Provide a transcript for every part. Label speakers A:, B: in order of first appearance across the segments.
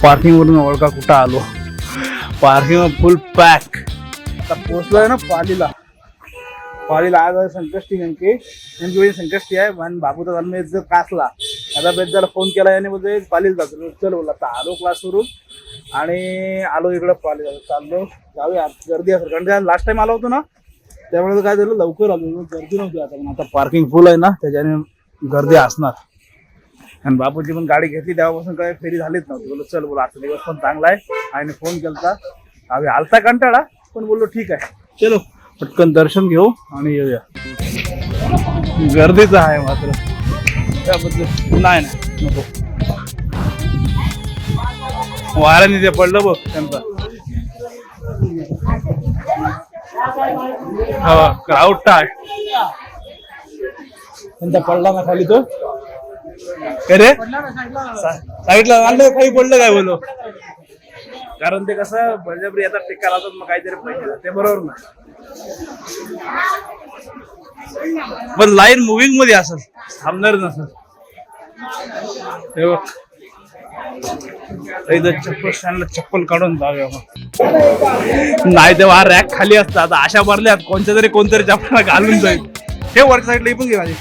A: Parking वरून ओळखा कुठं आलो. पार्किंग फुल पॅक. आता पोहोचलोय ना पालीला. आज आहे संकष्टी नेमकी संकष्टी आहे. आणि बाबूचा जन्म कासला. आता बेजाला फोन केला याने बोलतोय पालीला जातो. चल बोलला. आता आलो क्लासवरून आणि आलो इकडं पालीला चाललो. जाऊया गर्दी असेल कारण लास्ट टाइम आलो होतो ना त्यामुळे काय झालं लवकर आलो गर्दी नव्हती. आता पण आता पार्किंग फुल आहे ना त्याच्याने गर्दी असणार. आणि बापूची पण गाडी घेतली तेव्हापासून काय फेरी झालीच नव्हती. बोललो चल बोला आजचा दिवस पण चांगला आहे. आईने फोन केला आम्ही आलता कंटाळा पण बोललो ठीक आहे चलो पटकन दर्शन घेऊ आणि येऊया. गर्दीचं आहे मात्र त्याबद्दल नाही नको. वाऱ्याने ते पडलं बघ त्यांचा. हो क्राऊड टाळ त्यांचा पडला ना खाली तो. काय रे साईडला आणलं काही पडलं काय बोलो. कारण ते कसं बळजबरी आता टिक्का लावतात मग काहीतरी पैसे ते बरोबर ना. पण लाईन मुव्हिंग मध्ये असेल थांबणार नसेल. चप्पल स्टँडला चप्पल काढून जाऊया मग. नाही तेव्हा रॅक खाली असतात. आता अशा भरल्यात कोणत्या तरी कोणतरी चप्पल घालून जाईल. हे वर साईडला पण घे माझी.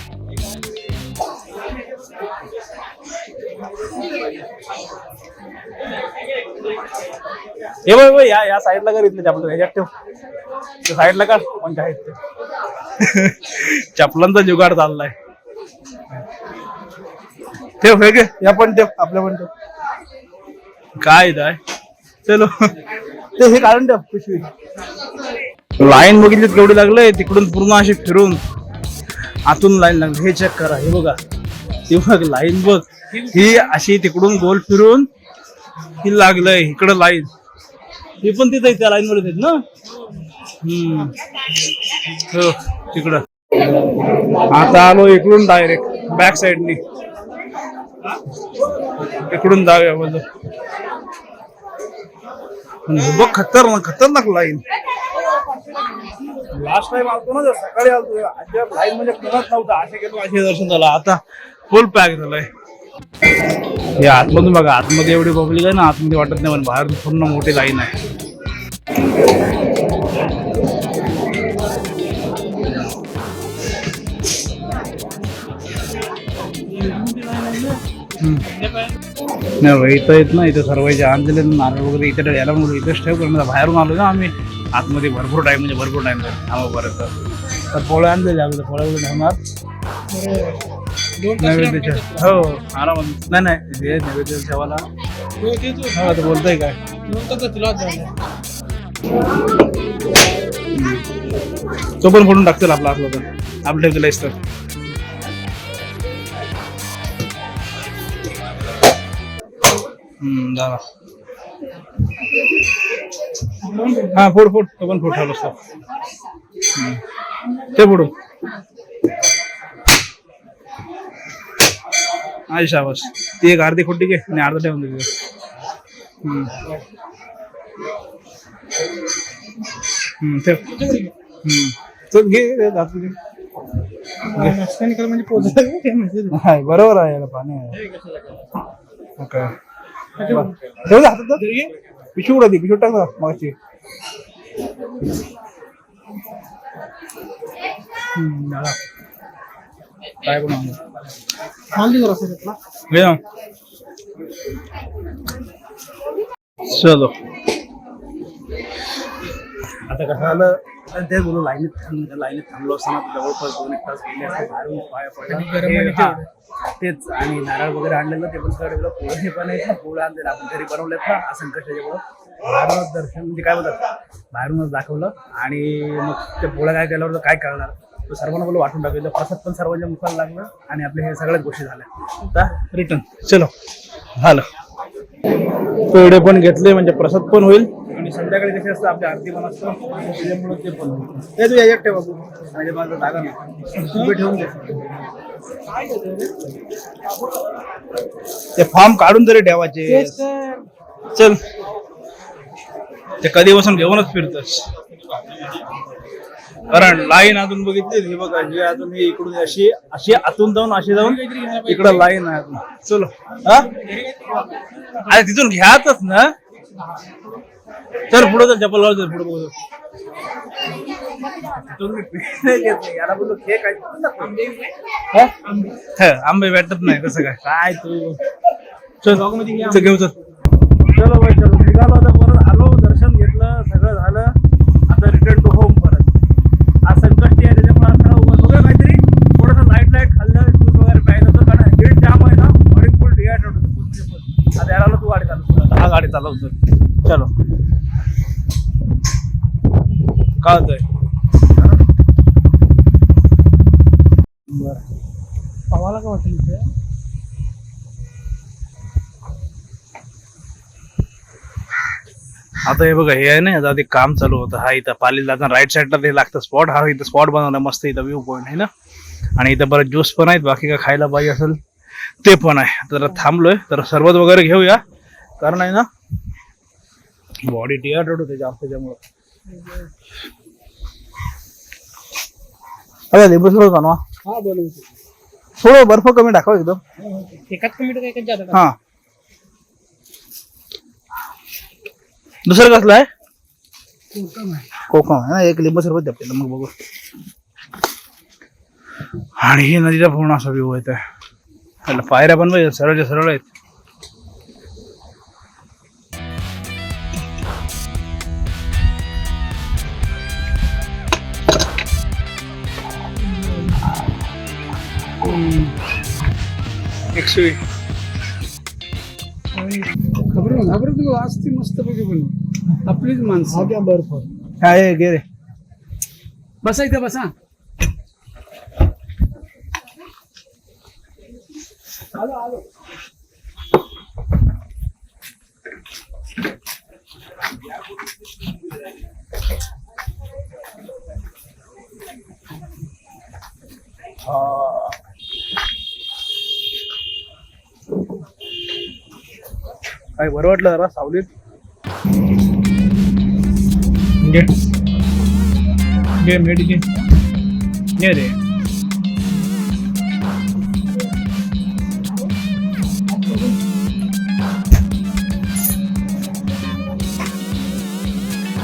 A: हे बघ या साईडला कर इथले चपल ह्याच्यात ठेव. साईडला काढ कोणत्या आहेत ते. चपलांचा जुगाड चाललाय. ठेव हे घे या पण ठेव आपल्या पण ठेव. काय आहे चलो ते हे काढून ठेव पिशवी. लाईन बघितली केवढी लागलंय तिकडून पूर्ण अशी फिरून आतून लाईन लागली. हे चेक करा हे बघा. हे बघ लाईन बघ ही अशी तिकडून गोल फिरून ही लागलंय इकडं लाईन. हे पण तिथं त्या लाईन मध्ये ना. हो तिकडं. आता आलो इकडून डायरेक्ट बॅक साईडनी इकडून जाऊया बोललो. बघ खतरनाक लाईन. लास्ट टाइम आलतो ना सकाळी आलतो अजिबात लाईन म्हणजे कळत नव्हतं. असे गेलो असे दर्शन झालं. आता फुल पॅक झालंय. हे आतमधून बघा आतमध्ये एवढी पब्लिक आहे ना आतमध्ये वाटत नाही पण बाहेर पूर्ण मोठी लाईन आहे. नाही इथं येत ना इथं सर्वांचे आणलेले नारळ वगैरे इथे यायला म्हणून इथेच ठेव करून बाहेरून आलो ना आम्ही. आतमध्ये भरपूर टाइम थांबपर्यंत. तर पोळ्या आणलेल्या आपल्या पोळ्या वगैरे ठेवणार नैवेद्याच्या. हो आरामात. नाही नैवेद्य ठेवायला आता बोलतोय काय तो पण फोडून टाकतील आपला असला तर आपलं ठेवलेला तर. झाला हा फोड तो पण फोड ठेवला असतो ते फोडू. आई शाबास. ती एक अर्धी खोटी घे आणि अर्धा ठेवून दे. ठेव घे बरोबर आहे पाणी ठेव हातात पिशू उडा ती पिशू टाक मागची. काय पण चलो आता कसं आलं ते बोलू लाईनीत थांबलो असताना जवळपास 2-1 तास गेले असते. बाहेरून पाया पडले तेच. आणि नारळ वगैरे आणलेलं ते पण सगळं पोळे पण आहेत ना. पोळ्या आणले आपण घरी बनवलेत ना संकष्टीच्या बाहेरूनच दर्शन म्हणजे काय बोलतात बाहेरूनच दाखवलं. आणि मग ते पोळ्या काय केल्यावर काय करणार तो सर्वांना बोलू वाटून टाकलं. प्रसाद पण सर्वांच्या मुखाला लागलं आणि आपल्या हे सगळ्याच गोष्टी झाल्या. आता रिटर्न चलो झालं. पेढे पण घेतले म्हणजे प्रसाद पण होईल आणि संध्याकाळी कसे असतं आपली आरती पण असतं त्याच्यामुळे ते पण होईल. ते तू याच्यात ठेव बाबू म्हणजे माझं जागा नाही ठेवून दे. ते फॉर्म काढून तरी ठेवायचे. चल ते कधीपासून घेऊनच फिरतोस. कारण लाईन अजून बघितली हे बघा, ही अजून ही इकडून अशी अशी आतून जाऊन अशी जाऊन इकडं लाईन आहे अजून. चलो हा अरे तिथून घ्यातच ना. चल पुढे चल, चप्पल घाल, पुढे बघू. याला बोललो घे काय आंबे भेटत नाही कसं काय काय तू. चल घेऊ चल. चलो बाई चलो, निघालो आता परत आलो, दर्शन घेतलं, सगळं झालं. आता रिटर्न टू होम परत. आज संकष्टी आहे त्याच्यामुळे असं बघा काहीतरी थोडंसं लाईट खाल्लं, ज्यूस वगैरे प्यायचं होतं कारण गेट जाम आहे ना, गाडी फुल डिहायड्रेट होतं. आता यायला तू गाडी चालवतो, हा गाडी चालवतो. चलो काय होतंय बरं आम्हाला काय वाटेल इथे. आता हे बघा, हे आहे ना आता ते काम चालू होतं. हा इथं पालीला जाताना राईट साईडला ते लागतं स्पॉट. हा इथं स्पॉट बनवला मस्त, इथं व्ह्यू पॉईंट आहे ना. आणि इथं बरं ज्यूस पण आहेत, बाकी काय खायला पाहिजे असेल ते पण आहे. तर थांबलोय, तर सरबत वगैरे घेऊया कारण आहे ना बॉडी डिहायड्रेट होते जास्त त्याच्यामुळं. अरे लिंबू सरबत बनवा.
B: हा बनवतो.
A: थोडं बर्फ कमी टाकावं एकदम.
B: एकाच कमी काय जादा.
A: हा दुसरं कसलं आहे? कोकम आहे ना. एक लिंबू सरबत द्या आपल्याला, मग बघू. आणि ही नदीचा पूर्ण असा व्ह्यू येत आहे. पायऱ्या पण पाहिजे, सरळ सरळ आहेत.
B: खबर तू आज ती मस्त पैकी बनव. आपलीच माणसं. हा बर्फ.
A: हा गे रे,
B: बसा इथे बसा. आलो आलो.
A: काय बरं वाटलं जरा सावलीत. घे घे रे.